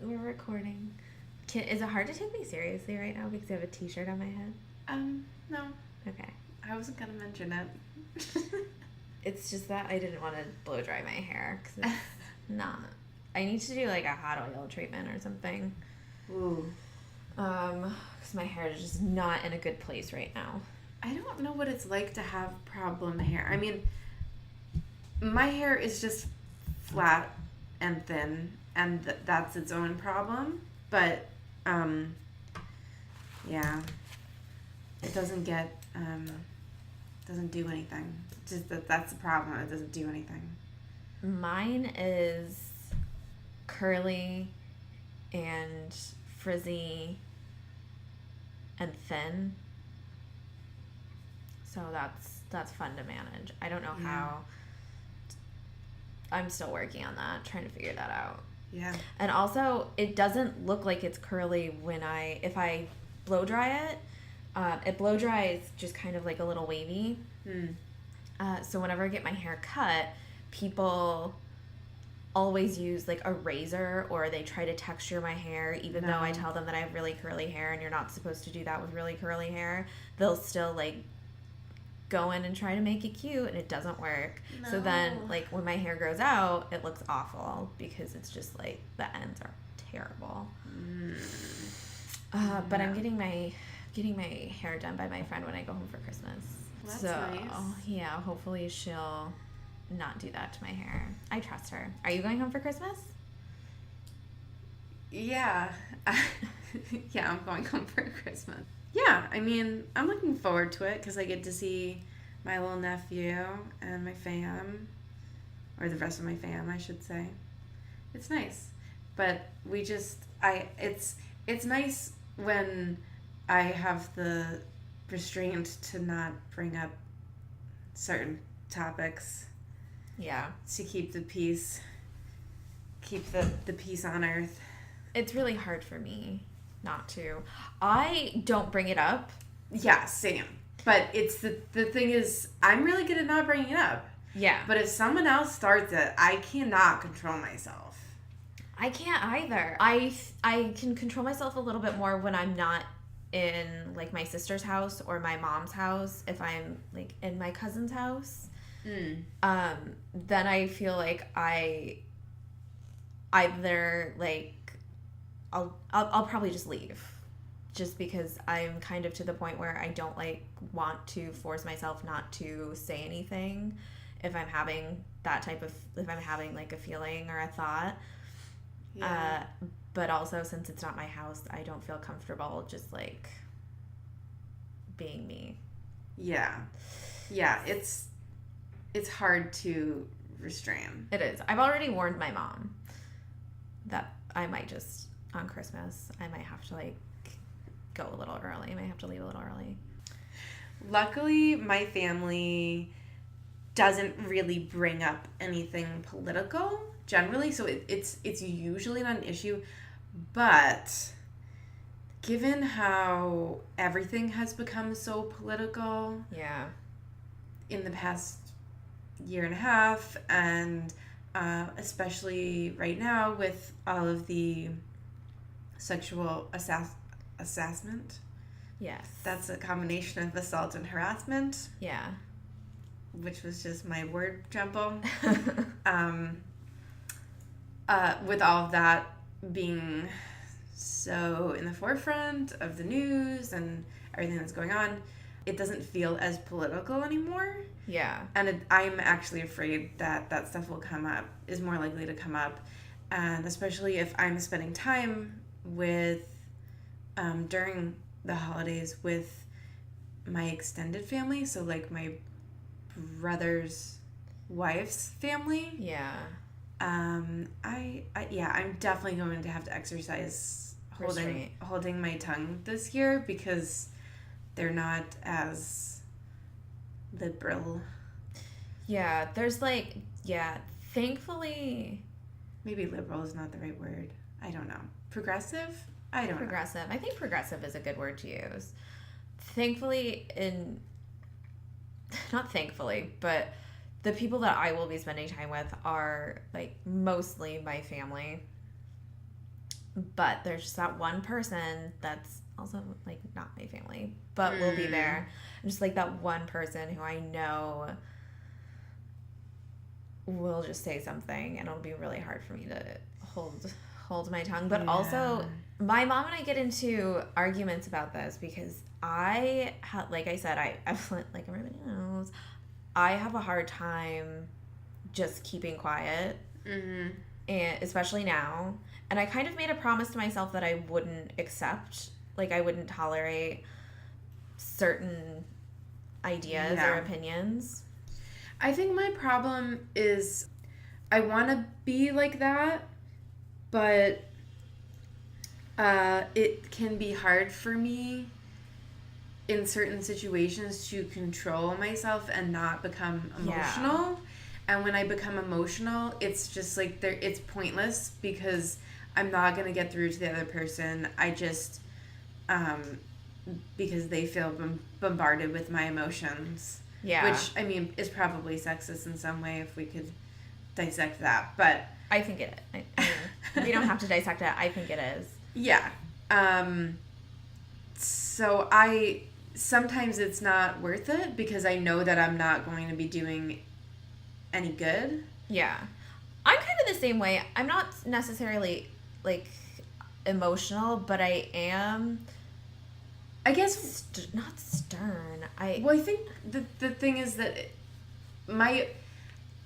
We're recording. Is it hard to take me seriously right now because I have a t-shirt on my head? No. Okay. I wasn't gonna mention it. It's just that I didn't want to blow dry my hair because it's not. I need to do like a hot oil treatment or something. Ooh. Because my hair is just not in a good place right now. I don't know what it's like to have problem hair. I mean, my hair is just flat and thin, and that's its own problem. But, yeah, it doesn't get, doesn't do anything. Just that's the problem. It doesn't do anything. Mine is curly and frizzy and thin. So that's fun to manage. I don't know how. I'm still working on that, trying to figure that out. Yeah. And also, it doesn't look like it's curly if I blow dry it. It blow dries just kind of like a little wavy. So whenever I get my hair cut, people always use like a razor, or they try to texture my hair, even though I tell them that I have really curly hair and you're not supposed to do that with really curly hair. They'll still like go in and try to make it cute, and it doesn't work. No. So then like when my hair grows out, it looks awful because it's just like the ends are terrible. But I'm getting my hair done by my friend when I go home for Christmas. Well, that's nice. Yeah, hopefully she'll not do that to my hair. I trust her. Are you going home for Christmas? Yeah. Yeah, I'm going home for Christmas. Yeah, I mean, I'm looking forward to it because I get to see my little nephew and my fam, or the rest of my fam, I should say. It's nice. But it's nice when I have the restraint to not bring up certain topics. Yeah. To keep the peace. Keep the peace on earth. It's really hard for me not to. I don't bring it up. Yeah, same. But it's the thing is, I'm really good at not bringing it up. Yeah. But if someone else starts it, I cannot control myself. I can't either. I can control myself a little bit more when I'm not in like my sister's house or my mom's house. If I'm like in my cousin's house, then I feel like I either like I'll probably just leave, just because I'm kind of to the point where I don't like want to force myself not to say anything if I'm having like a feeling or a thought. Yeah. But also, since it's not my house, I don't feel comfortable just like being me. Yeah. Yeah, it's hard to restrain. It is. I've already warned my mom that I might just, on Christmas, I might have to like go a little early. I might have to leave a little early. Luckily, my family doesn't really bring up anything political generally, so it's usually not an issue. But given how everything has become so political, yeah, in the past year and a half, and especially right now with all of the sexual assessment. Yes. That's a combination of assault and harassment. Yeah. Which was just my word jumble. With all of that being so in the forefront of the news and everything that's going on, it doesn't feel as political anymore. Yeah. And I'm actually afraid that stuff is more likely to come up. And especially if I'm spending time with, during the holidays with my extended family, so like my brother's wife's family. Yeah. I'm definitely going to have to exercise holding my tongue this year because they're not as liberal. Yeah, there's like, thankfully. Maybe liberal is not the right word. I don't know. Progressive? I don't know. Progressive. I think progressive is a good word to use. Thankfully, not thankfully, but the people that I will be spending time with are like mostly my family. but there's just that one person that's also, like, not my family, but will be there. And just, like, that one person who I know will just say something, and it'll be really hard for me to hold my tongue. But also, my mom and I get into arguments about this because like I said, like everybody knows, I have a hard time just keeping quiet, and especially now. And I kind of made a promise to myself that I wouldn't accept, like, I wouldn't tolerate certain ideas or opinions. I think my problem is I want to be like that, but it can be hard for me in certain situations to control myself and not become emotional. And when I become emotional, it's just like it's pointless because I'm not going to get through to the other person. I just because they feel bombarded with my emotions. Yeah. Which, I mean, is probably sexist in some way if we could dissect that. But I think it is. I mean, we don't have to dissect it. I think it is. Yeah. So sometimes it's not worth it because I know that I'm not going to be doing any good. Yeah. I'm kind of the same way. I'm not necessarily, like, emotional, but I am, I guess, not stern. Well, I think the thing is that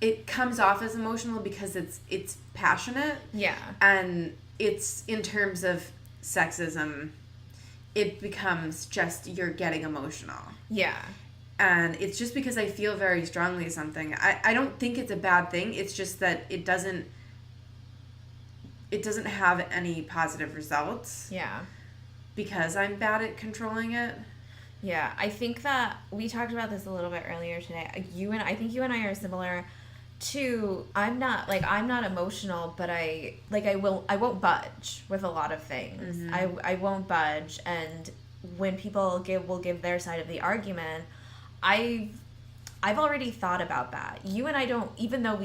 it comes off as emotional because it's passionate. Yeah. And it's in terms of sexism, it becomes just you're getting emotional. Yeah. And it's just because I feel very strongly something. I don't think it's a bad thing. It's just that it doesn't have any positive results. Yeah. Because I'm bad at controlling it. Yeah, I think that we talked about this a little bit earlier today. I think you and I are similar to, I'm not emotional, but I won't budge with a lot of things. Mm-hmm. I won't budge, and when people will give their side of the argument, I've already thought about that. You and I don't, even though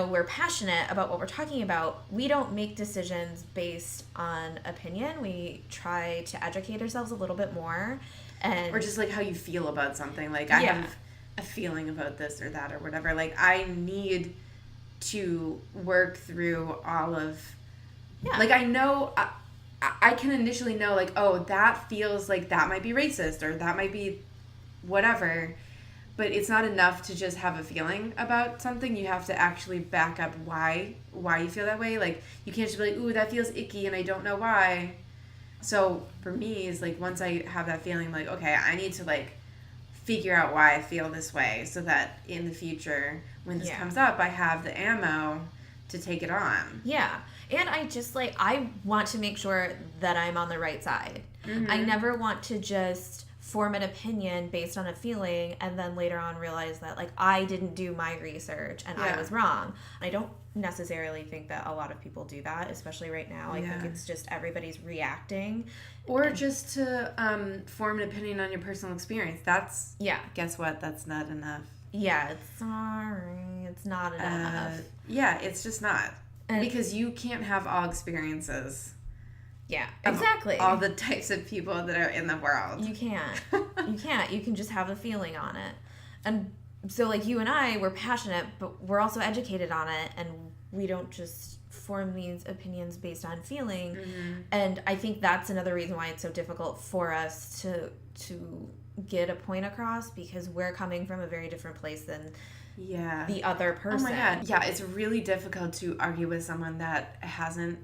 we're passionate about what we're talking about, we don't make decisions based on opinion. We try to educate ourselves a little bit more. Or just, like, how you feel about something. Like, I have a feeling about this or that or whatever. Like, I need to work through all of... Yeah. Like, I know... I can initially know, like, oh, that feels like that might be racist or that might be whatever. But it's not enough to just have a feeling about something. You have to actually back up why you feel that way. Like, you can't just be like, ooh, that feels icky and I don't know why. So for me, it's like, once I have that feeling, like, okay, I need to, like, figure out why I feel this way so that in the future, when this comes up, I have the ammo to take it on. Yeah. And I just, like, I want to make sure that I'm on the right side. Mm-hmm. I never want to just form an opinion based on a feeling and then later on realize that, like, I didn't do my research and I was wrong. I don't necessarily think that a lot of people do that, especially right now. I think it's just everybody's reacting. Or just to form an opinion on your personal experience. That's, guess what? That's not enough. Yeah, it's not enough. Yeah, it's just not. Because you can't have all experiences. Yeah, exactly. All the types of people that are in the world. You can't. You can't. You can just have a feeling on it. And so, like, you and I, we're passionate, but we're also educated on it, and we don't just form these opinions based on feeling. Mm-hmm. And I think that's another reason why it's so difficult for us to get a point across, because we're coming from a very different place than the other person. Oh my God. Yeah, it's really difficult to argue with someone that hasn't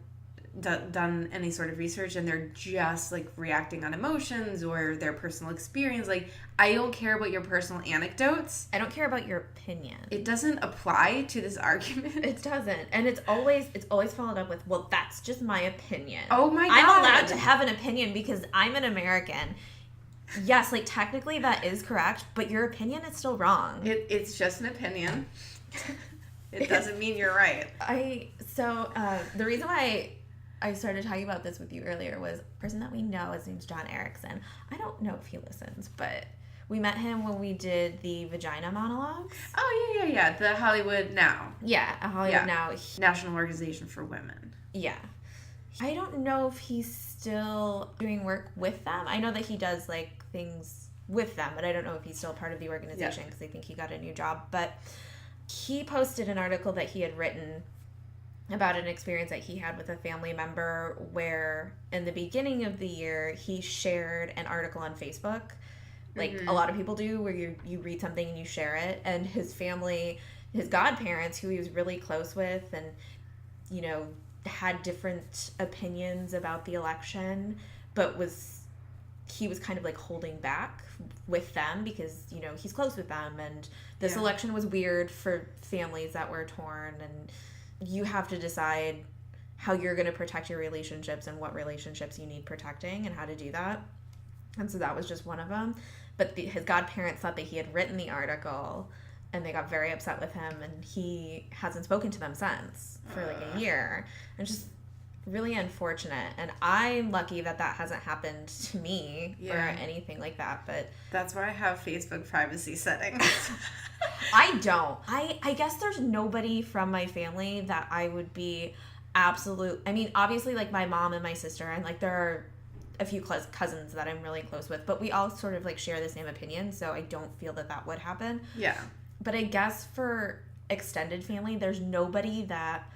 done any sort of research and they're just, like, reacting on emotions or their personal experience. Like, I don't care about your personal anecdotes. I don't care about your opinion. It doesn't apply to this argument. It doesn't. And it's always followed up with, well, that's just my opinion. Oh my God. I'm allowed to have an opinion because I'm an American. Yes, like, technically that is correct, but your opinion is still wrong. It's just an opinion. It doesn't mean you're right. The reason why I started talking about this with you earlier was a person that we know, his name's John Erickson. I don't know if he listens, but We met him when we did the vagina monologues. Oh, yeah. The Hollywood Now. Yeah, a Hollywood Now. National Organization for Women. Yeah. I don't know if he's still doing work with them. I know that he does, like, things with them, but I don't know if he's still part of the organization because I think he got a new job. But he posted an article that he had written about an experience that he had with a family member where in the beginning of the year he shared an article on Facebook, like a lot of people do, where you read something and you share it. And his family, his godparents, who he was really close with and, you know, had different opinions about the election, but he was kind of like holding back with them because, you know, he's close with them, and this election was weird for families that were torn, and you have to decide how you're going to protect your relationships and what relationships you need protecting and how to do that. And so that was just one of them. But his godparents thought that he had written the article, and they got very upset with him, and he hasn't spoken to them since for like a year. And just really unfortunate. And I'm lucky that hasn't happened to me or anything like that. But that's why I have Facebook privacy settings. I don't. I guess there's nobody from my family that I would be I mean, obviously, like, my mom and my sister, and, like, there are a few cousins that I'm really close with, but we all sort of, like, share the same opinion, so I don't feel that would happen. Yeah. But I guess for extended family, there's nobody that,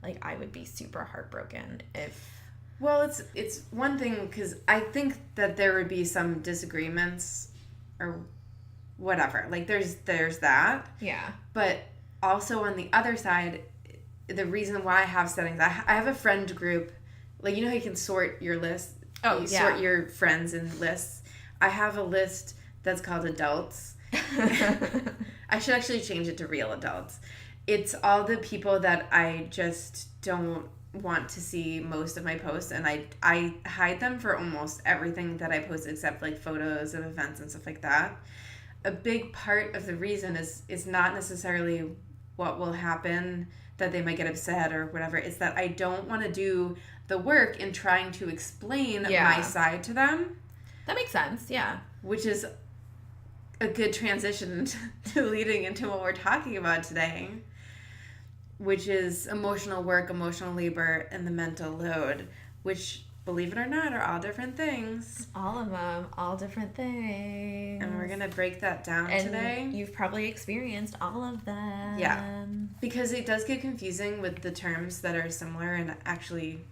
like, I would be super heartbroken if... Well, it's one thing, because I think that there would be some disagreements or whatever. Like, there's that. Yeah. But also on the other side, the reason why I have settings, I have a friend group. Like, you know how you can sort your list? Oh, you sort your friends in lists. I have a list that's called adults. I should actually change it to real adults. It's all the people that I just don't want to see most of my posts, and I hide them for almost everything that I post except like photos of events and stuff like that. A big part of the reason is not necessarily what will happen, that they might get upset or whatever. It's that I don't want to do the work in trying to explain my side to them. That makes sense, yeah. Which is a good transition to leading into what we're talking about today, which is emotional work, emotional labor, and the mental load, which, believe it or not, are all different things. All of them, all different things. And we're going to break that down today. You've probably experienced all of them. Yeah. Because it does get confusing with the terms that are similar, and actually,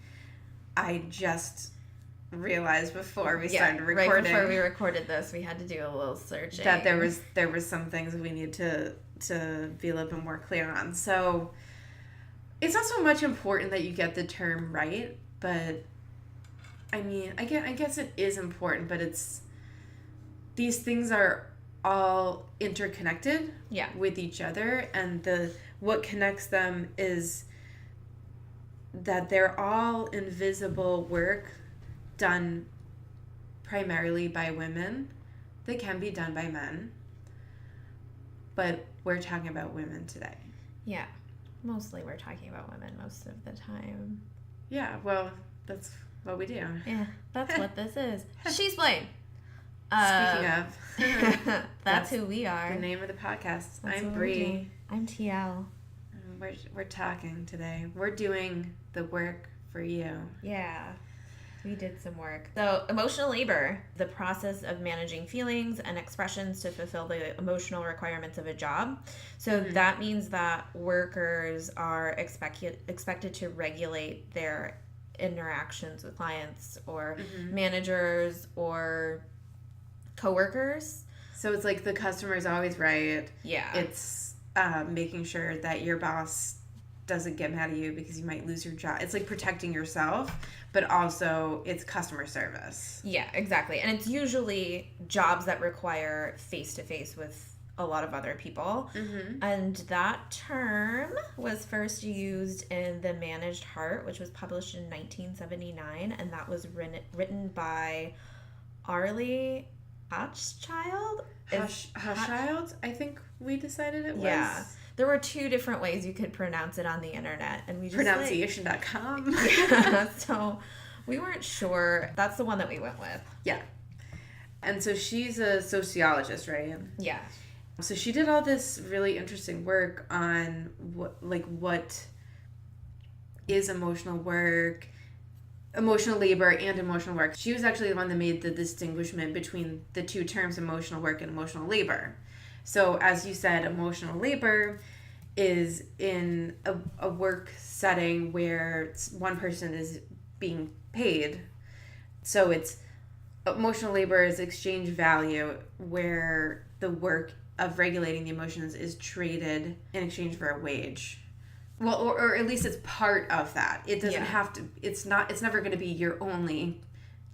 I just realized before we started recording. Right before we recorded this, we had to do a little searching. That there was some things we need to be a little bit more clear on. So it's also much important that you get the term right, but I mean, I guess it is important, but these things are all interconnected with each other, and what connects them is that they're all invisible work done primarily by women. They can be done by men, but we're talking about women today. Yeah. Mostly we're talking about women most of the time. Yeah, well, that's what we do. Yeah, that's what this is. SheSplain. Speaking of. That's who we are. The name of the podcast. I'm Bree. I'm TL. We're talking today. We're doing the work for you. Yeah. We did some work. So, emotional labor, the process of managing feelings and expressions to fulfill the emotional requirements of a job. So that means that workers are expected to regulate their interactions with clients or managers or coworkers. So it's like the customer's always right. Yeah. It's making sure that your boss doesn't get mad at you because you might lose your job. It's like protecting yourself, but also it's customer service. Yeah, exactly. And it's usually jobs that require face-to-face with a lot of other people. And that term was first used in The Managed Heart, which was published in 1979, and that was written by Arlie Hochschild? Hochschild, I think we decided it was. Yeah. There were two different ways you could pronounce it on the internet, and we just pronunciation.com. Yeah, so we weren't sure. That's the one that we went with. Yeah. And so she's a sociologist, right? Yeah. So she did all this really interesting work on what is emotional work, emotional labor, and emotional work. She was actually the one that made the distinguishment between the two terms, emotional work and emotional labor. So as you said, emotional labor is in a work setting where one person is being paid. So it's emotional labor is exchange value, where the work of regulating the emotions is traded in exchange for a wage. Well, or at least it's part of that. It doesn't have to, it's never going to be your only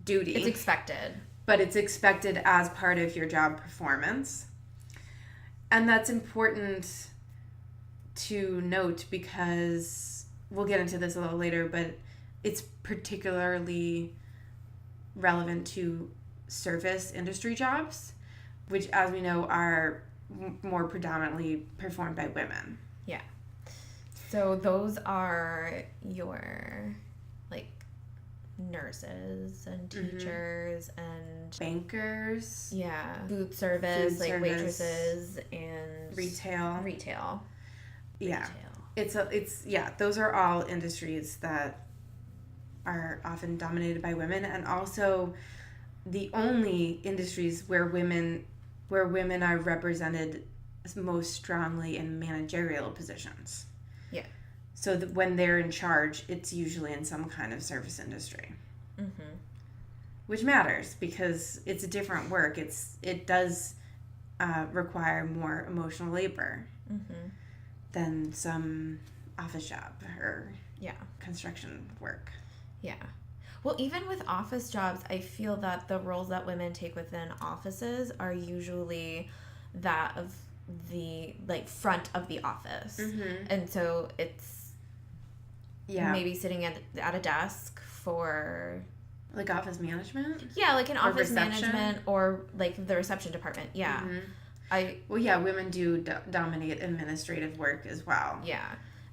duty. It's expected. But it's expected as part of your job performance. And that's important to note because we'll get into this a little later, but it's particularly relevant to service industry jobs, which, as we know, are more predominantly performed by women. Yeah. So those are your, like, nurses and teachers and bankers. Yeah. Food service, waitresses and retail. Yeah. Those are all industries that are often dominated by women, and also the only industries where women are represented most strongly in managerial positions. Yeah. So that when they're in charge, it's usually in some kind of service industry. Mm-hmm. Which matters because it's a different work. It does require more emotional labor than some office job or construction work. Yeah. Well, even with office jobs, I feel that the roles that women take within offices are usually that of the, like, front of the office. Mm-hmm. And so it's maybe sitting at a desk for... Like office management? Yeah, like an office management or, like, the reception department. Yeah. Mm-hmm. Women do dominate administrative work as well. Yeah.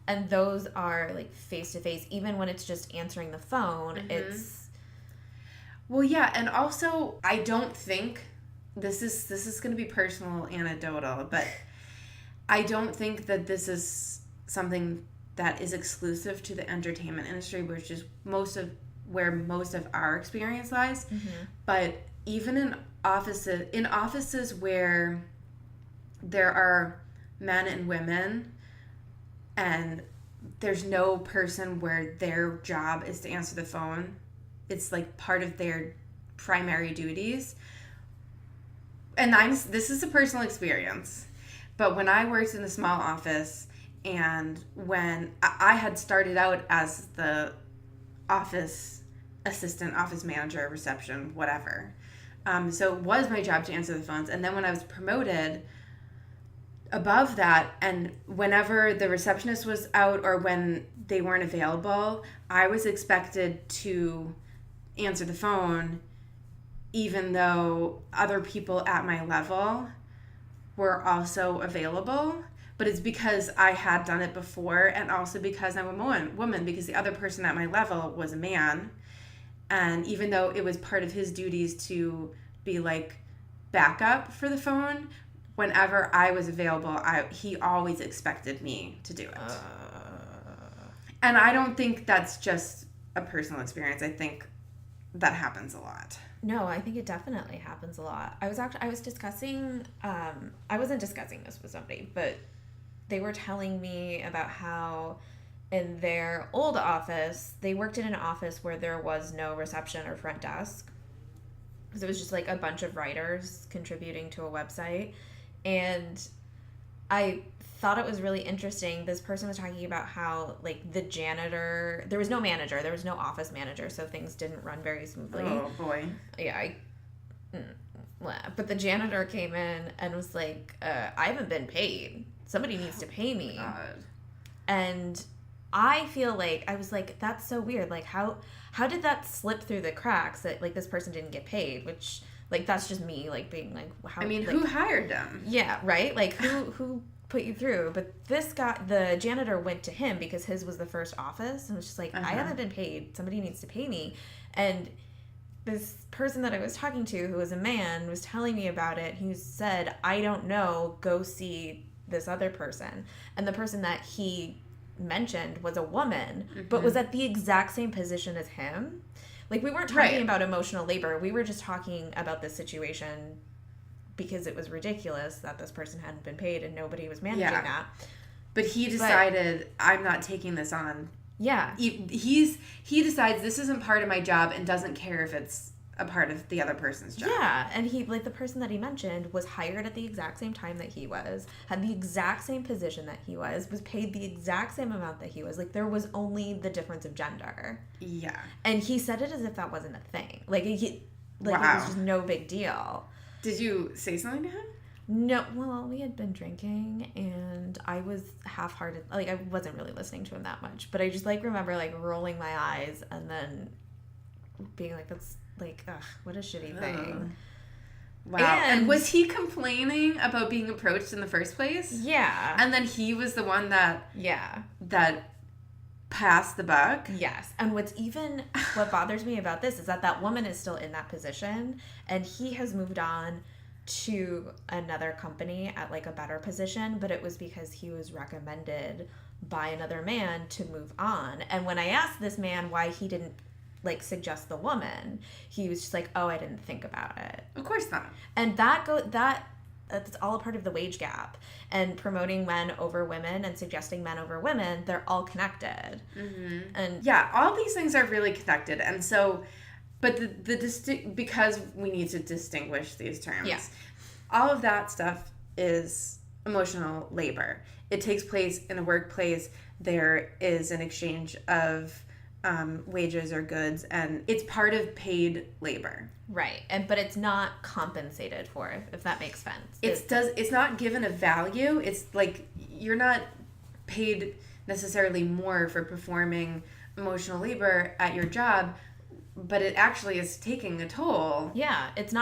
And those are, like, face-to-face. Even when it's just answering the phone, it's... Well, yeah, and also, I don't think... This is going to be personal, anecdotal, but I don't think that this is something that is exclusive to the entertainment industry, which is where most of our experience lies. Mm-hmm. But even in offices where there are men and women, and there's no person where their job is to answer the phone, it's like part of their primary duties. And this is a personal experience, but when I worked in a small office, and when I had started out as the office assistant, office manager, reception, whatever, so it was my job to answer the phones. And then when I was promoted above that, and whenever the receptionist was out or when they weren't available, I was expected to answer the phone, even though other people at my level were also available. But it's because I had done it before, and also because I'm a woman, because the other person at my level was a man. And even though it was part of his duties to be like backup for the phone, whenever I was available, he always expected me to do it. And I don't think that's just a personal experience. I think that happens a lot. No, I think it definitely happens a lot. I was discussing, I wasn't discussing this with somebody, but they were telling me about how in their old office, they worked in an office where there was no reception or front desk. Because it was just like a bunch of writers contributing to a website. And I thought it was really interesting. This person was talking about how, like, the janitor, there was no manager, there was no office manager, so things didn't run very smoothly. Oh boy. Yeah, but the janitor came in and was like, I haven't been paid. Somebody needs to pay me. God. And I feel like, I was like, that's so weird. Like, how did that slip through the cracks that, like, this person didn't get paid? Which, like, that's just me, like, being like, how... I mean, like, who hired them? Yeah, right? Like, who put you through? But this guy, the janitor, went to him because his was the first office, and was just like, I haven't been paid. Somebody needs to pay me. And this person that I was talking to, who was a man, was telling me about it. He said, I don't know, go see this other person. And the person that he mentioned was a woman, but was at the exact same position as him. Like, we weren't talking about emotional labor. We were just talking about this situation because it was ridiculous that this person hadn't been paid and nobody was managing that. But he decided, I'm not taking this on. Yeah. He decides this isn't part of my job and doesn't care if it's a part of the other person's job. Yeah, and he, like, the person that he mentioned was hired at the exact same time that he was, had the exact same position that he was paid the exact same amount that he was. Like, there was only the difference of gender. Yeah. And he said it as if that wasn't a thing. Like, it was just no big deal. Did you say something to him? No, well, we had been drinking, and I was half-hearted. Like, I wasn't really listening to him that much. But I just, like, remember, like, rolling my eyes and then being like, that's, like, ugh, what a shitty thing. Wow. And was he complaining about being approached in the first place? Yeah. And then he was the one that passed the buck? Yes. And what bothers me about this is that woman is still in that position, and he has moved on to another company at, like, a better position, but it was because he was recommended by another man to move on. And when I asked this man why he didn't, like, suggest the woman, he was just like, oh, I didn't think about it. Of course not. And that's all a part of the wage gap. And promoting men over women and suggesting men over women, they're all connected. Mm-hmm. And yeah, all these things are really connected. And so, but because we need to distinguish these terms, all of that stuff is emotional labor. It takes place in a workplace. There is an exchange of wages or goods, and it's part of paid labor. Right. But it's not compensated for, if that makes sense. It's not given a value. It's like you're not paid necessarily more for performing emotional labor at your job, but it actually is taking a toll. Yeah, it's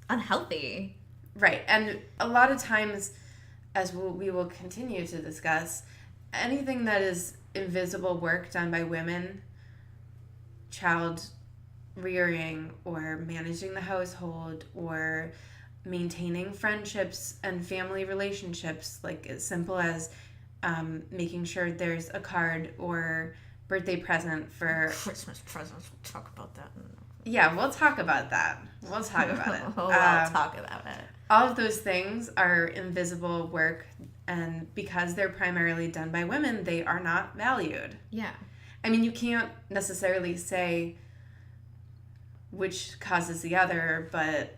unhealthy. Right. And a lot of times, as we will continue to discuss, anything that is invisible work done by women, child rearing or managing the household or maintaining friendships and family relationships, like as simple as making sure there's a card or birthday present for Christmas presents. We'll talk about that. Yeah, we'll talk about that. We'll talk about it. We'll talk about it. All of those things are invisible work, and because they're primarily done by women, they are not valued. Yeah. I mean, you can't necessarily say which causes the other, but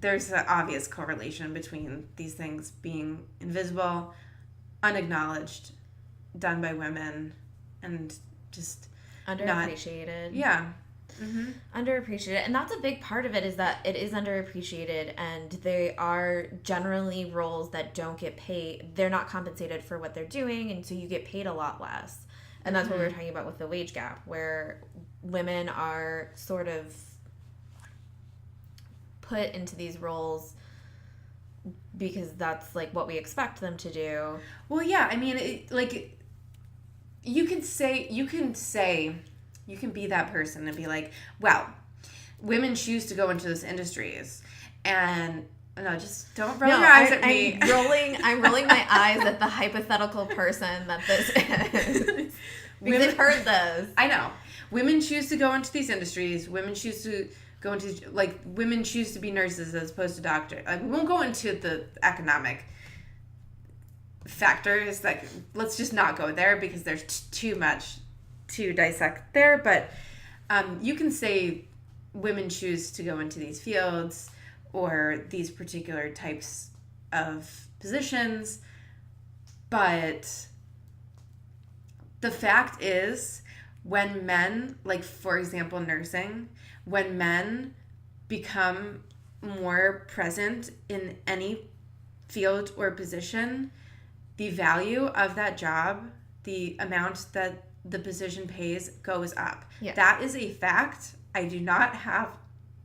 there's an obvious correlation between these things being invisible, unacknowledged, done by women, and just underappreciated. Yeah. Mm-hmm. Underappreciated. And that's a big part of it, is that it is underappreciated, and they are generally roles that don't get paid. They're not compensated for what they're doing, and so you get paid a lot less. And that's what we were talking about with the wage gap, where women are sort of put into these roles because that's, like, what we expect them to do. Well, yeah, I mean, you can be that person and be like, well, women choose to go into those industries, and no, just don't roll your eyes at me. I'm rolling my eyes at the hypothetical person that this is. Because I've heard this. I know. Women choose to go into these industries. Women choose to go into, like, women choose to be nurses as opposed to doctors. Like, we won't go into the economic factors. Like, let's just not go there because there's too much to dissect there. But you can say women choose to go into these fields or these particular types of positions, but the fact is, when men, like, for example, nursing, when men become more present in any field or position, the value of that job, the amount that the position pays, goes up. Yeah. That is a fact. I do not have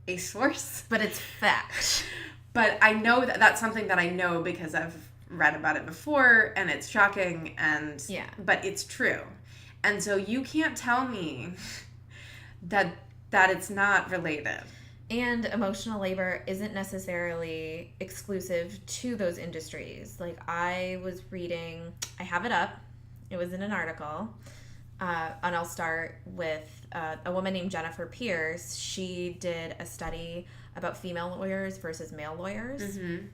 a source. But it's fact. But I know that that's something that I know because I've read about it before, and it's shocking, but it's true. And so you can't tell me that that it's not related. And emotional labor isn't necessarily exclusive to those industries. Like, I was reading, I have it up, it was in an article, and I'll start with a woman named Jennifer Pierce. She did a study about female lawyers versus male lawyers. Mm-hmm.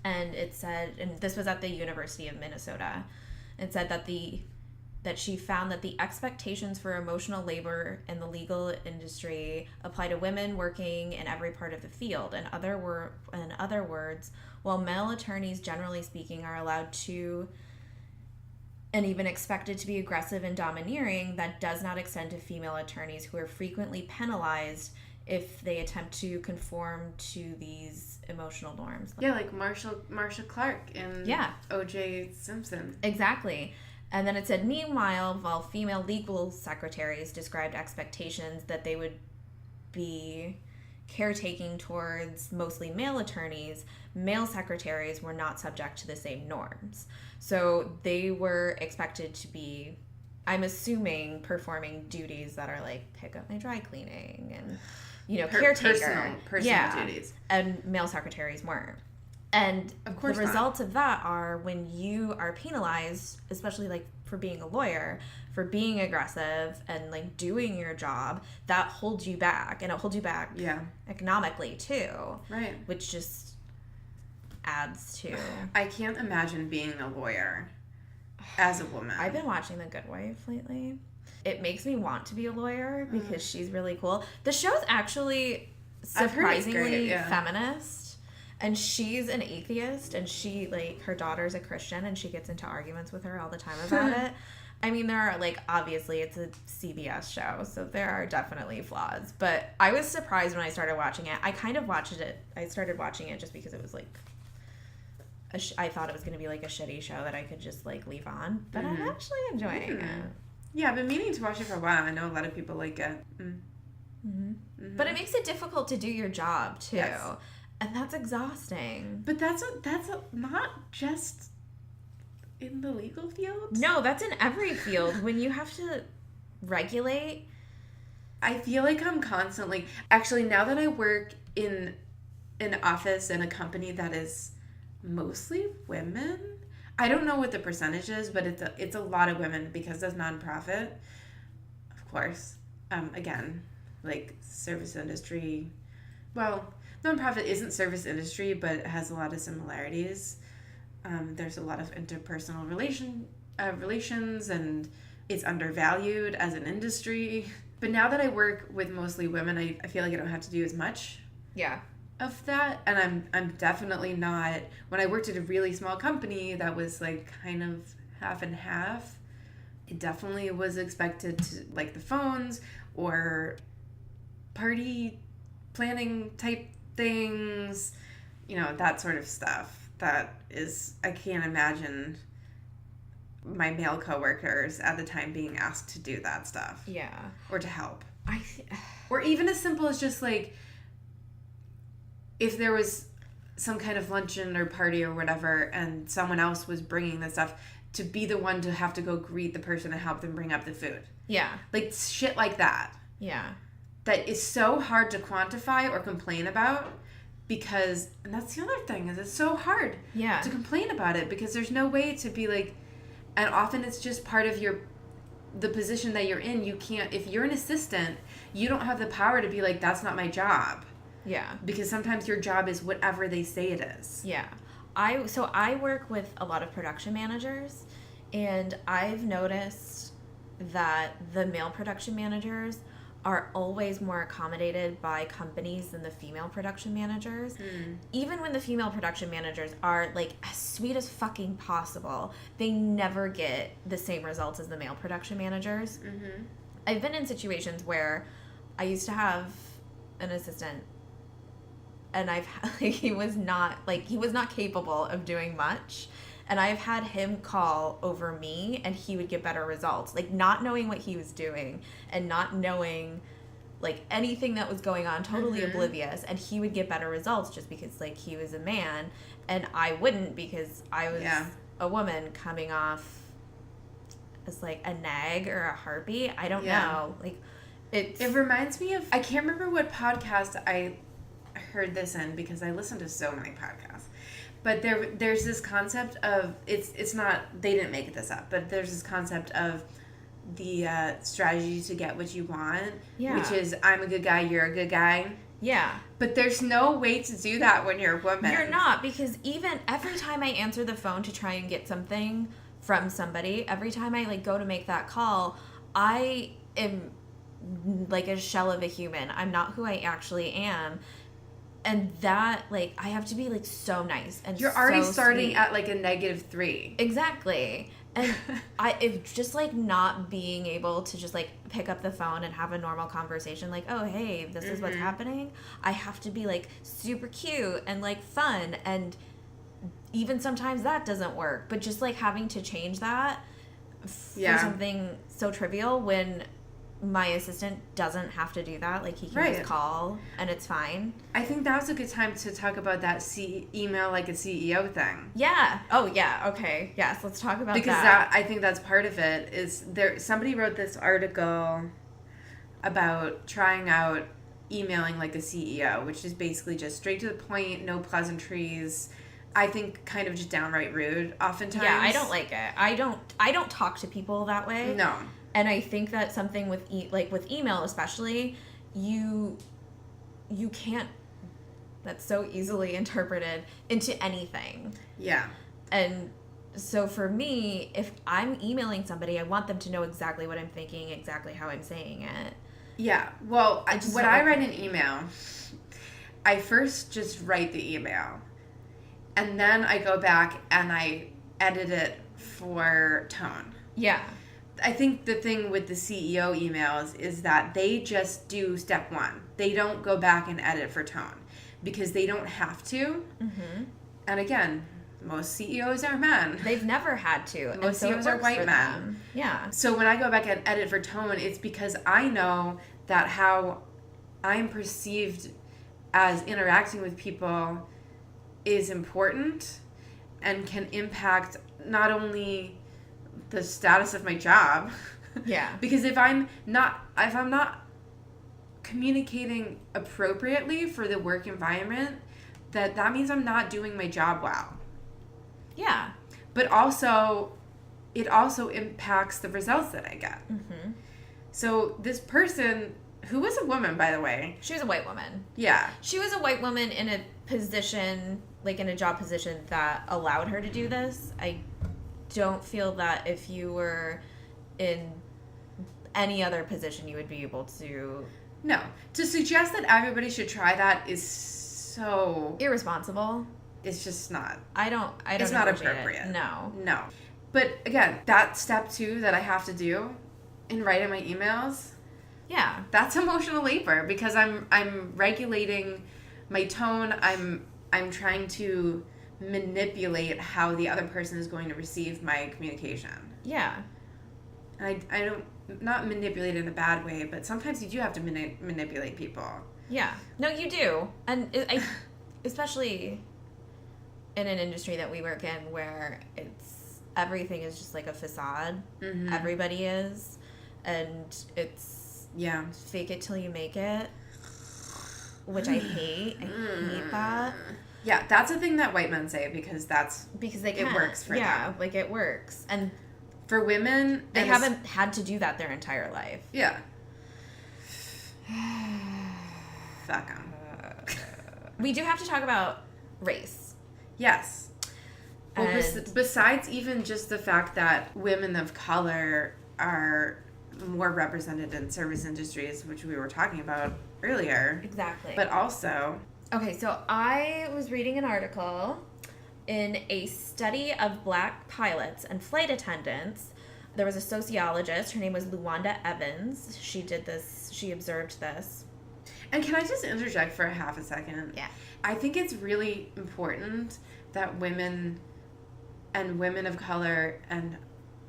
And it said, and this was at the University of Minnesota, it said that she found that the expectations for emotional labor in the legal industry apply to women working in every part of the field. In other words, while male attorneys, generally speaking, are allowed to and even expected to be aggressive and domineering, that does not extend to female attorneys, who are frequently penalized if they attempt to conform to these emotional norms. Yeah, like Marsha Clark in O.J. Simpson. Exactly. And then it said, meanwhile, while female legal secretaries described expectations that they would be caretaking towards mostly male attorneys, male secretaries were not subject to the same norms. So they were expected to be, I'm assuming, performing duties that are like pick up my dry cleaning and, caretaker. Personal duties. And male secretaries weren't. And of course the results of that are when you are penalized, especially like for being a lawyer, for being aggressive and like doing your job, that holds you back. And it holds you back economically too. Right. Which just adds to... I can't imagine being a lawyer as a woman. I've been watching The Good Wife lately. It makes me want to be a lawyer because she's really cool. The show's actually surprisingly feminist. And she's an atheist, and she, like, her daughter's a Christian, and she gets into arguments with her all the time about it. I mean, there are, like, obviously it's a CBS show, so there are definitely flaws. But I was surprised when I started watching it. I kind of watched it. I started watching it just because it was, like, I thought it was going to be, like, a shitty show that I could just, like, leave on. But I'm actually enjoying it. Yeah, I've been meaning to watch it for a while. I know a lot of people like it. But it makes it difficult to do your job, too. Yes. And that's exhausting. But that's not just in the legal field. No, that's in every field. When you have to regulate. I feel like I'm constantly... Actually, now that I work in an office in a company that is mostly women, I don't know what the percentage is, but it's a lot of women because of nonprofit. Of course. Again, like service industry. Well... Nonprofit isn't service industry, but it has a lot of similarities. There's a lot of interpersonal relations, and it's undervalued as an industry. But now that I work with mostly women, I feel like I don't have to do as much of that. And I'm definitely not... When I worked at a really small company that was like kind of half and half, it definitely was expected to, like, the phones or party planning type things, that sort of stuff. That is, I can't imagine my male coworkers at the time being asked to do that stuff. Yeah. Or to help. Or even as simple as just like, if there was some kind of luncheon or party or whatever and someone else was bringing the stuff, to be the one to have to go greet the person and help them bring up the food. Yeah. Like shit like that. Yeah. That is so hard to quantify or complain about because, and that's the other thing, is it's so hard to complain about it because there's no way to be like, and often it's just part of the position that you're in. You can't, if you're an assistant, you don't have the power to be like, that's not my job. Yeah. Because sometimes your job is whatever they say it is. Yeah. I work with a lot of production managers, and I've noticed that the male production managers are always more accommodated by companies than the female production managers. Even when the female production managers are like as sweet as fucking possible, they never get the same results as the male production managers. I've been in situations where I used to have an assistant, and he was not capable of doing much. And I've had him call over me, and he would get better results. Like, not knowing what he was doing and not knowing, like, anything that was going on, totally oblivious. And he would get better results just because, like, he was a man. And I wouldn't because I was a woman coming off as, like, a nag or a harpy. I don't know. Like, It reminds me of, I can't remember what podcast I heard this in because I listen to so many podcasts. But there's this concept of, it's not, they didn't make this up, but there's this concept of the strategy to get what you want, which is I'm a good guy, you're a good guy. Yeah. But there's no way to do that when you're a woman. You're not, because even every time I answer the phone to try and get something from somebody, every time I like go to make that call, I am like a shell of a human. I'm not who I actually am. And that, like, I have to be, like, so nice and you're already so starting sweet. at, like, a -3. Exactly. And if just, like, not being able to just, like, pick up the phone and have a normal conversation, like, oh, hey, this is what's happening. I have to be, like, super cute and, like, fun. And even sometimes that doesn't work. But just, like, having to change that for something so trivial when my assistant doesn't have to do that. Like, he can just call and it's fine. I think that was a good time to talk about that email like a CEO thing. Yeah. Oh, yeah. Okay. Yes. Let's talk about because that. I think that's part of it. Is there somebody wrote this article about trying out emailing like a CEO, which is basically just straight to the point, no pleasantries. I think kind of just downright rude oftentimes. Yeah, I don't like it. I don't talk to people that way. No. And I think that something with with email especially, you can't, that's so easily interpreted into anything. Yeah. And so for me, if I'm emailing somebody, I want them to know exactly what I'm thinking, exactly how I'm saying it. Yeah. Well, when I write an email, I first just write the email. And then I go back and I edit it for tone. Yeah. I think the thing with the CEO emails is that they just do step one. They don't go back and edit for tone because they don't have to. Mm-hmm. And again, most CEOs are men. They've never had to. Most CEOs are white men. Yeah. So when I go back and edit for tone, it's because I know that how I'm perceived as interacting with people is important and can impact not only the status of my job. Yeah. Because if I'm not communicating appropriately for the work environment, that means I'm not doing my job well. Yeah. But also, it also impacts the results that I get. Mm-hmm. So this person, who was a woman, by the way. She was a white woman. Yeah. She was a white woman in a position, like in a job position that allowed her to do this. I don't feel that if you were in any other position you would be able to. No. To suggest that everybody should try that is so irresponsible. It's just not. I don't It's not appropriate. No. No. But again, that step 2 that I have to do in writing my emails. Yeah. That's emotional labor because I'm regulating my tone. I'm trying to manipulate how the other person is going to receive my communication. Yeah. And I don't, not manipulate in a bad way, but sometimes you do have to manipulate people. Yeah. No, you do. And especially in an industry that we work in where everything is just like a facade. Mm-hmm. Everybody is. And it's fake it till you make it, which I hate. I hate that. Yeah, that's a thing that white men say because they can. It works for them. Yeah, like it works. And for women, they haven't had to do that their entire life. Yeah. Fuck them. We do have to talk about race. Yes. Well, besides even just the fact that women of color are more represented in service industries, which we were talking about earlier. Exactly. But also... Okay, so I was reading an article in a study of black pilots and flight attendants. There was a sociologist. Her name was Luanda Evans. She observed this. And can I just interject for half a second? Yeah. I think it's really important that women and women of color and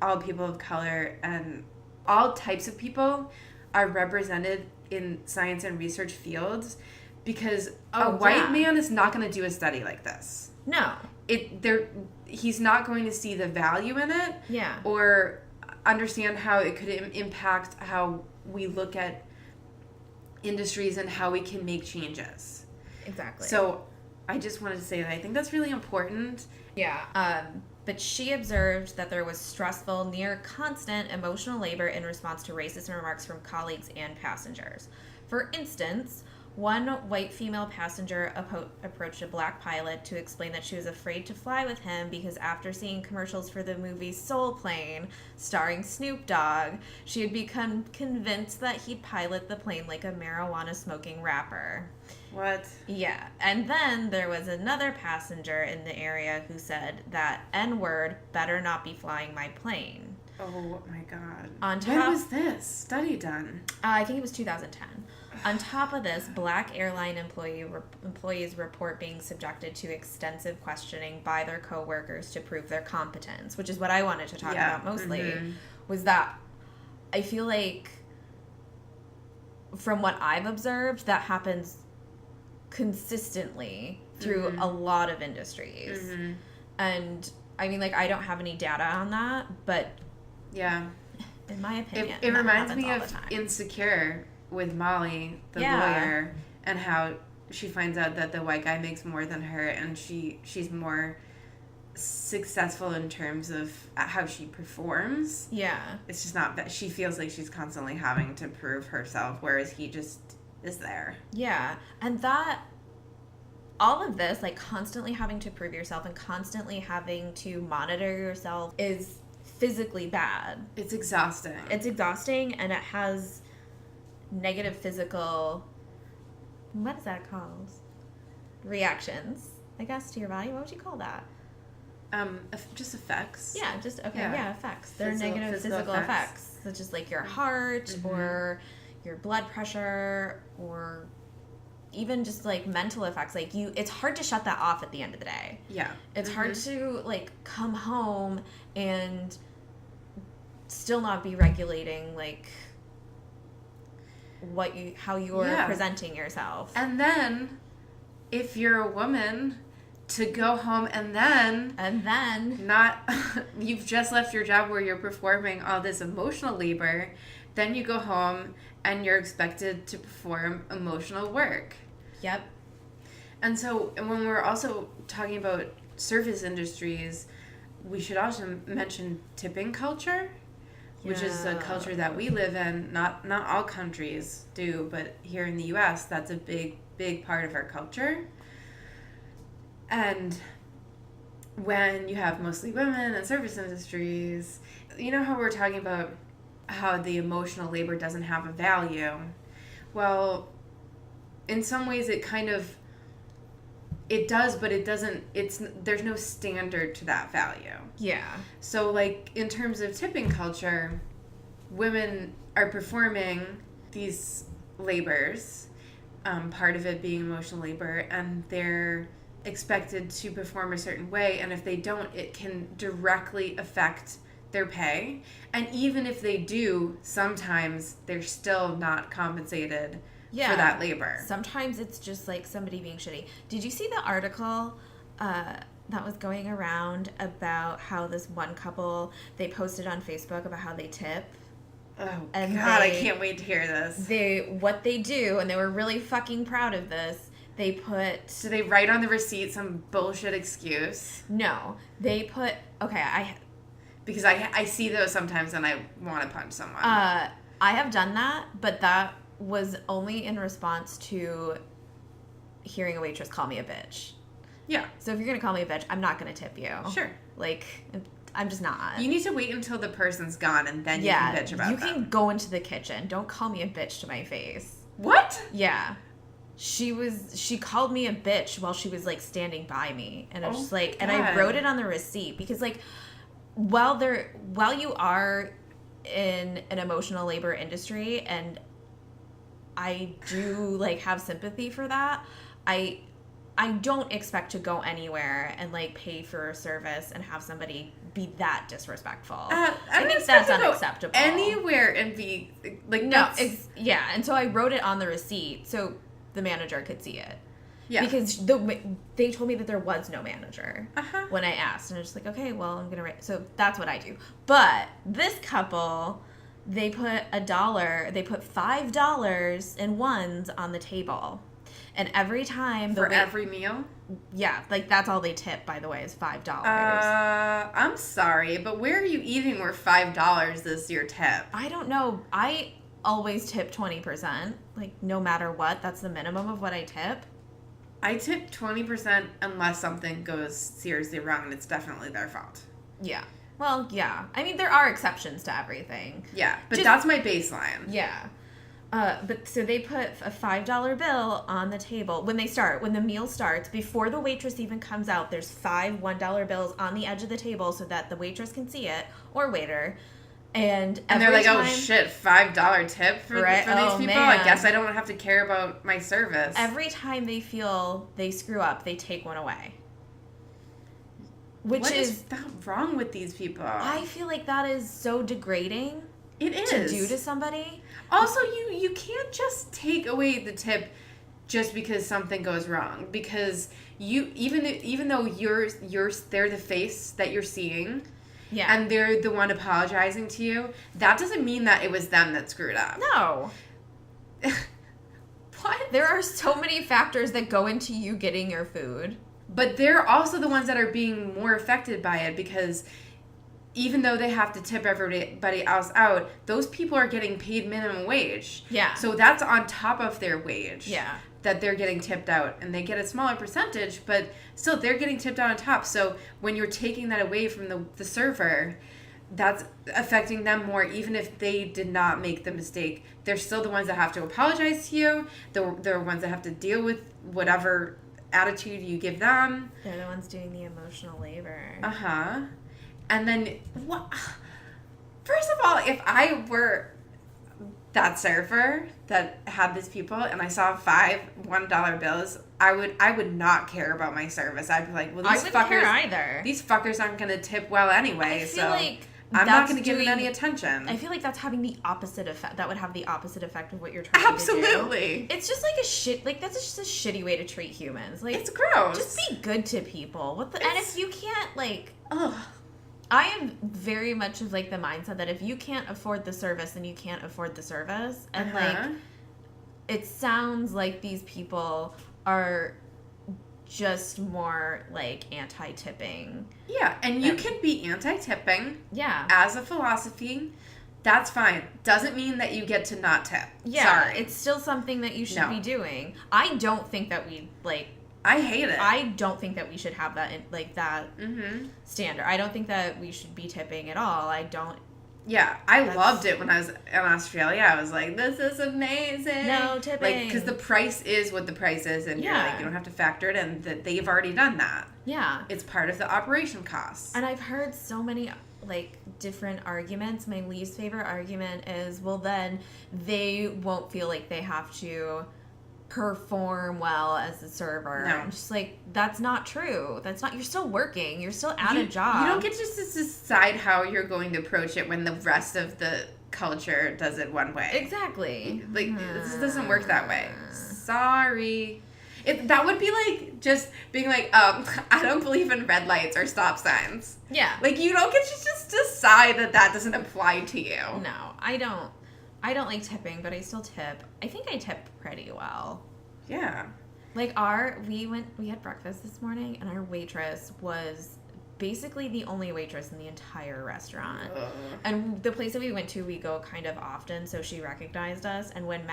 all people of color and all types of people are represented in science and research fields because a white man is not going to do a study like this. No. He's not going to see the value in it. Yeah. Or understand how it could impact how we look at industries and how we can make changes. Exactly. So I just wanted to say that I think that's really important. Yeah. But she observed that there was stressful, near constant emotional labor in response to racist remarks from colleagues and passengers. For instance, one white female passenger approached a black pilot to explain that she was afraid to fly with him because after seeing commercials for the movie Soul Plane, starring Snoop Dogg, she had become convinced that he'd pilot the plane like a marijuana-smoking rapper. What? Yeah. And then there was another passenger in the area who said that N-word better not be flying my plane. Oh my God. When was this study done? I think it was 2010. On top of this, black airline employees report being subjected to extensive questioning by their coworkers to prove their competence, which is what I wanted to talk about mostly, was that I feel like from what I've observed, that happens consistently through a lot of industries. And I mean, like, I don't have any data on that, but yeah, in my opinion, it reminds me of Insecure with Molly, the lawyer, and how she finds out that the white guy makes more than her, and she's more successful in terms of how she performs. Yeah. It's just not that she feels like she's constantly having to prove herself, whereas he just is there. Yeah. And that, all of this, like constantly having to prove yourself and constantly having to monitor yourself is physically bad. It's exhausting. It's exhausting, and it has negative physical, what is that called? Reactions, I guess, to your body. What would you call that? Just effects. Yeah, just, okay, yeah, effects. They're negative physical effects, such as like your heart or your blood pressure, or even just like mental effects. Like it's hard to shut that off at the end of the day. Yeah. It's hard to like come home and still not be regulating like how you're presenting yourself. And then if you're a woman, to go home and then not you've just left your job where you're performing all this emotional labor, then you go home and you're expected to perform emotional work. Yep. And so when we're also talking about service industries, we should also mention tipping culture, which is a culture that we live in. Not all countries do, but here in the U.S., that's a big part of our culture. And when you have mostly women in service industries, you know how we're talking about how the emotional labor doesn't have a value? Well, in some ways it does, but it doesn't, there's no standard to that value. Yeah. So like in terms of tipping culture, women are performing these labors, part of it being emotional labor, and they're expected to perform a certain way, and if they don't, it can directly affect their pay. And even if they do, sometimes they're still not compensated for that labor. Sometimes it's just like somebody being shitty. Did you see the article that was going around about how this one couple, they posted on Facebook about how they tip? Oh, and God, I can't wait to hear this. What they do, and they were really fucking proud of this, they put... Do they write on the receipt some bullshit excuse? No. They put... Okay, because I see those sometimes and I want to punch someone. I have done that, but that was only in response to hearing a waitress call me a bitch. Yeah. So if you're going to call me a bitch, I'm not going to tip you. Sure. Like, I'm just not. You need to wait until the person's gone and then you can bitch about them. You can go into the kitchen. Don't call me a bitch to my face. What? Yeah. She called me a bitch while she was, like, standing by me. And I was just like, God. And I wrote it on the receipt because, like, while you are in an emotional labor industry, and I do, like, have sympathy for that, I don't expect to go anywhere and, like, pay for a service and have somebody be that disrespectful. I think that's unacceptable. Anywhere and be, like, no, yeah. And so I wrote it on the receipt so the manager could see it. Yeah. Because they told me that there was no manager when I asked. And I was just like, okay, well, I'm going to write. So that's what I do. But this couple they put $5 in ones on the table. And every time for every meal? Yeah, like that's all they tip, by the way, is $5. I'm sorry, but where are you eating where $5 is your tip? I don't know. I always tip 20%. Like, no matter what, that's the minimum of what I tip. I tip 20% unless something goes seriously wrong, and it's definitely their fault. Yeah. Well, yeah. I mean, there are exceptions to everything. Yeah, but that's my baseline. Yeah. But so they put a $5 bill on the table when the meal starts, before the waitress even comes out. There's 5 $1 bills on the edge of the table so that the waitress can see it, or waiter. And they're like, oh shit, $5 tip for these people? Man. I guess I don't have to care about my service. Every time they feel they screw up, they take one away. What is that wrong with these people? I feel like that is so degrading. It is. To do to somebody. Also, you can't just take away the tip just because something goes wrong. Because even though they're the face that you're seeing, yeah, and they're the one apologizing to you, that doesn't mean that it was them that screwed up. No. What? There are so many factors that go into you getting your food. But they're also the ones that are being more affected by it, because even though they have to tip everybody else out, those people are getting paid minimum wage. Yeah. So that's on top of their wage. Yeah. That they're getting tipped out. And they get a smaller percentage, but still they're getting tipped out on top. So when you're taking that away from the server, that's affecting them more, even if they did not make the mistake. They're still the ones that have to apologize to you. They're ones that have to deal with whatever attitude you give them. They're the ones doing the emotional labor. Uh-huh. And then, what? First of all, if I were that server that had these people and I saw 5 $1 bills, I would not care about my service. I'd be like, well, I wouldn't care either. These fuckers aren't going to tip well anyway, so like I'm not going to give them any attention. I feel like that's having the opposite effect. That would have the opposite effect of what you're trying to do. Absolutely. It's just like that's just a shitty way to treat humans. Like, it's gross. Just be good to people. And if you can't, like, ugh. I am very much of, like, the mindset that if you can't afford the service, then you can't afford the service. And, like, it sounds like these people are just more, like, anti-tipping. Yeah, and you can be anti-tipping. Yeah. As a philosophy. That's fine. Doesn't mean that you get to not tip. Yeah. Sorry. It's still something that you should be doing. I don't think that we, like... I hate it. I don't think that we should have that, standard. I don't think that we should be tipping at all. I don't. Yeah, I loved it when I was in Australia. I was like, this is amazing. No tipping. Like, because the price is what the price is, and you're like, you don't have to factor it in. That they've already done that. Yeah. It's part of the operation costs. And I've heard so many, like, different arguments. My least favorite argument is, well, then they won't feel like they have to perform well as a server. No. I'm just like, that's not true. That's not, you're still working. You're still at a job. You don't get to just decide how you're going to approach it when the rest of the culture does it one way. Exactly. Like, this doesn't work that way. Sorry. That would be like just being like, I don't believe in red lights or stop signs. Yeah. Like, you don't get to just decide that doesn't apply to you. No, I don't like tipping, but I still tip. I think I tip pretty well. Yeah. Like, we had breakfast this morning, and our waitress was basically the only waitress in the entire restaurant. And the place that we went to, we go kind of often, so she recognized us. And when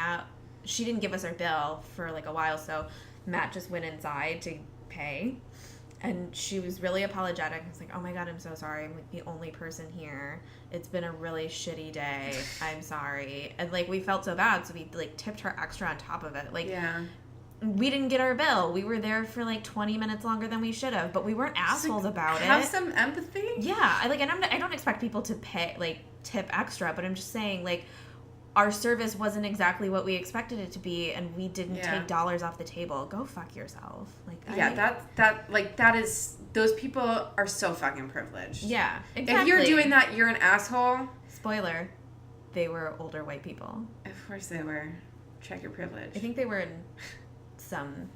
she didn't give us our bill for like a while, so Matt just went inside to pay. And she was really apologetic. I was like, oh my God, I'm so sorry. I'm like the only person here. It's been a really shitty day. I'm sorry. And like, we felt so bad, so we like tipped her extra on top of it. Like, yeah. We didn't get our bill. We were there for like 20 minutes longer than we should have, but we weren't assholes about it. Have some empathy. Yeah. I don't expect people to tip extra, but I'm just saying, like, our service wasn't exactly what we expected it to be, and we didn't take dollars off the table. Go fuck yourself. Like, that is, those people are so fucking privileged. Yeah, exactly. If you're doing that, you're an asshole. Spoiler, they were older white people. Of course they were. Check your privilege. I think they were in some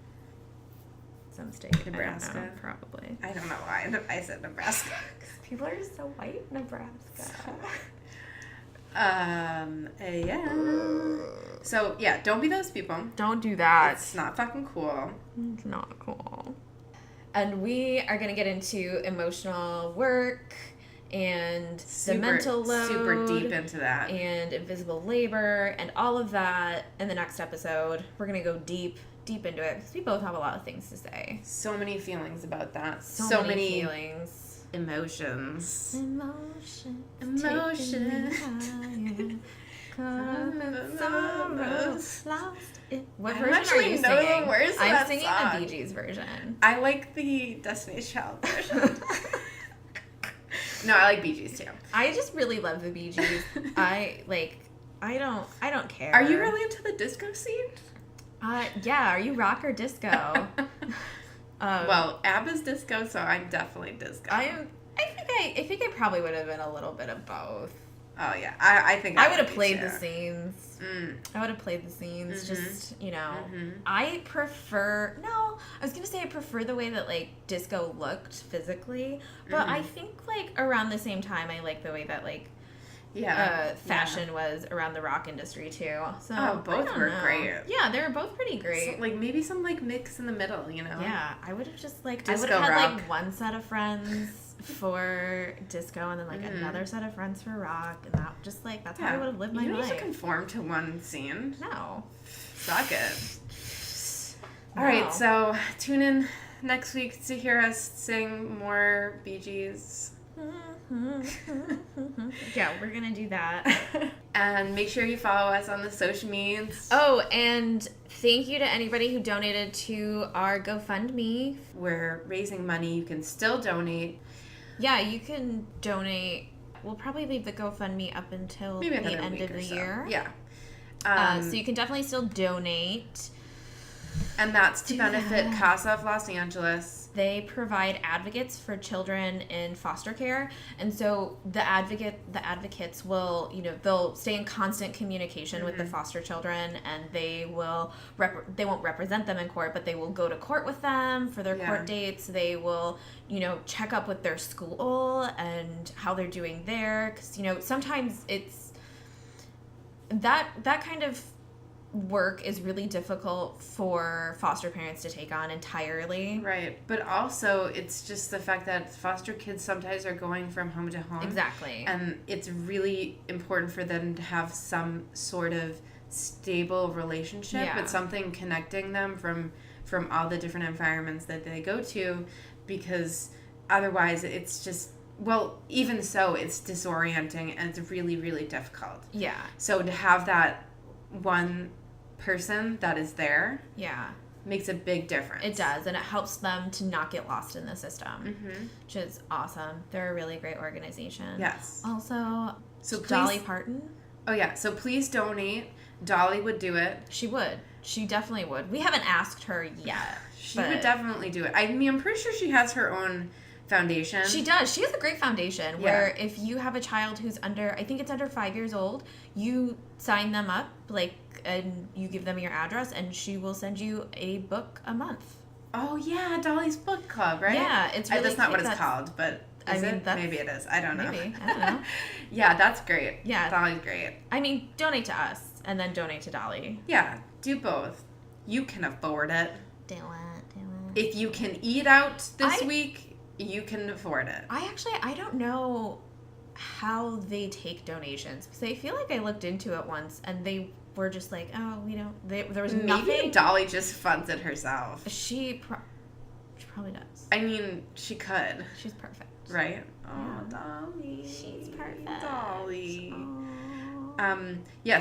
state. Nebraska? I don't know, probably. I don't know why I said Nebraska. Because people are so white in Nebraska. Yeah. So, yeah, don't be those people. Don't do that. It's not fucking cool. It's not cool. And we are going to get into emotional work and the mental load. Super deep into that. And invisible labor and all of that in the next episode. We're going to go deep into it because we both have a lot of things to say. So many feelings about that. So many feelings. Emotions. Emotion. What version are you singing? The words I'm singing song. the Bee Gees version. I like the Destiny's Child version. No, I like Bee Gees too. I just really love the Bee Gees. I don't care. Are you really into the disco scene? Yeah. Are you rock or disco? Well, ABBA's disco, so I'm definitely disco. I think I probably would have been a little bit of both. Oh yeah, I think I would have played the scenes. Mm. I would have played the scenes. Mm-hmm. Just Mm-hmm. I was gonna say I prefer the way that like disco looked physically, but I think like around the same time I like the way that like fashion was around the rock industry too. So both were great. Yeah, they were both pretty great. So, like maybe some like mix in the middle, you know? Yeah, I would have just like disco I would have had rock. like one set of friends for disco and then like another set of friends for rock, and that just like that's how I would have lived my life. You don't have to conform to one scene. No. Suck it. All right, so tune in next week to hear us sing more Bee Gees. Yeah, we're gonna do that. And make sure you follow us on the social medias. Oh, and thank you to anybody who donated to our GoFundMe. We're raising money. You can still donate. Yeah, you can donate. We'll probably leave the GoFundMe up until maybe the end of the year. Yeah. So you can definitely still donate. And that's to benefit Casa of Los Angeles. They provide advocates for children in foster care, and so the advocates will, they'll stay in constant communication with the foster children, and they won't represent them in court, but they will go to court with them for their court dates. They will, check up with their school and how they're doing there, because sometimes it's that kind of work is really difficult for foster parents to take on entirely. Right. But also it's just the fact that foster kids sometimes are going from home to home. Exactly. And it's really important for them to have some sort of stable relationship with something connecting them from all the different environments that they go to, because otherwise it's just, well, even so, it's disorienting and it's really, really difficult. Yeah. So to have that one person that is there makes a big difference. It does, and it helps them to not get lost in the system, which is awesome. They're a really great organization. Yes. Also, so Dolly Parton. Oh yeah, so please donate. Dolly would do it. She would. She definitely would. We haven't asked her yet. She would definitely do it. I mean, I'm pretty sure she has her own foundation. She does. She has a great foundation where if you have a child who's under 5 years old, you sign them up, and you give them your address, and she will send you a book a month. Oh yeah, Dolly's Book Club, right? Yeah, it's really that's not what it's called, but maybe it is. I don't know. Maybe. I don't know. Yeah, that's great. Yeah. Dolly's great. I mean, donate to us and then donate to Dolly. Yeah, do both. You can afford it. Do it. If you can eat out this week, you can afford it. I don't know how they take donations, because I feel like I looked into it once and they were just like, oh, we don't. There was nothing. Maybe Dolly just funds it herself. She probably does. I mean, she could. She's perfect. Right? Oh, Dolly. She's perfect. Dolly.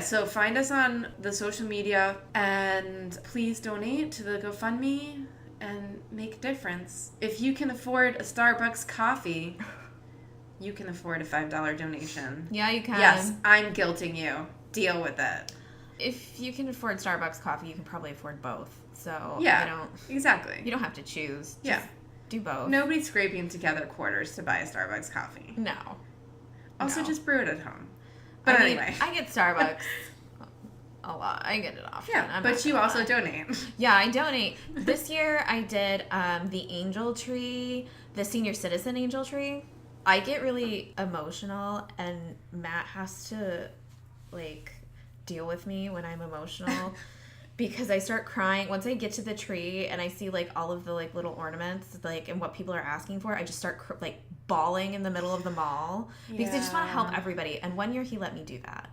So find us on the social media, and please donate to the GoFundMe and make a difference. If you can afford a Starbucks coffee, you can afford a $5 donation. Yeah, you can. Yes, I'm guilting you. Deal with it. If you can afford Starbucks coffee, you can probably afford both. So exactly. You don't have to choose. Just do both. Nobody's scraping together quarters to buy a Starbucks coffee. No. Also, just brew it at home. But anyway. I get Starbucks a lot. I get it often. Yeah, but you also donate. Yeah, I donate. This year I did the Angel Tree, the Senior Citizen Angel Tree. I get really emotional, and Matt has to like deal with me when I'm emotional. Because I start crying once I get to the tree and I see like all of the like little ornaments like and what people are asking for. I just start like bawling in the middle of the mall because I just want to help everybody. And one year he let me do that,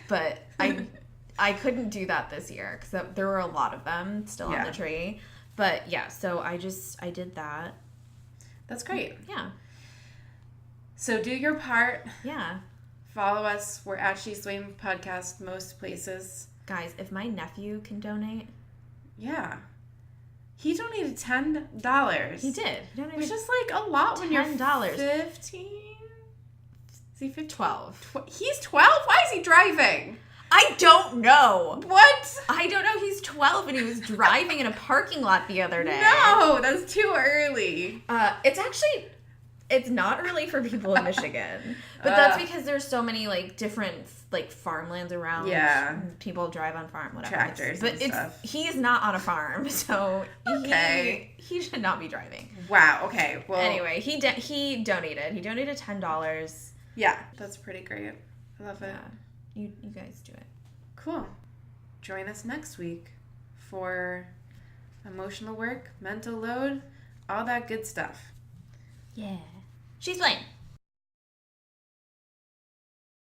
but I couldn't do that this year because there were a lot of them still on the tree. But yeah, so I did that. That's great. Yeah. So do your part. Yeah. Follow us. We're at SheSplain Podcast most places. Guys, if my nephew can donate. Yeah. He donated $10. He did. He donated which is like a lot when you're $10. 15. Is he 15? 12. He's 12? Why is he driving? I don't know. What? I don't know. He's 12 and he was driving in a parking lot the other day. No, that's too early. It's not early for people in Michigan. But that's because there's so many like different like farmlands around. Yeah. People drive on farm, whatever. Tractors and stuff. He's not on a farm, so okay. he should not be driving. Wow, okay. Well, anyway, he donated. He donated $10. Yeah, that's pretty great. I love it. Yeah. You guys do it. Cool. Join us next week for emotional work, mental load, all that good stuff. Yeah. SheSplain.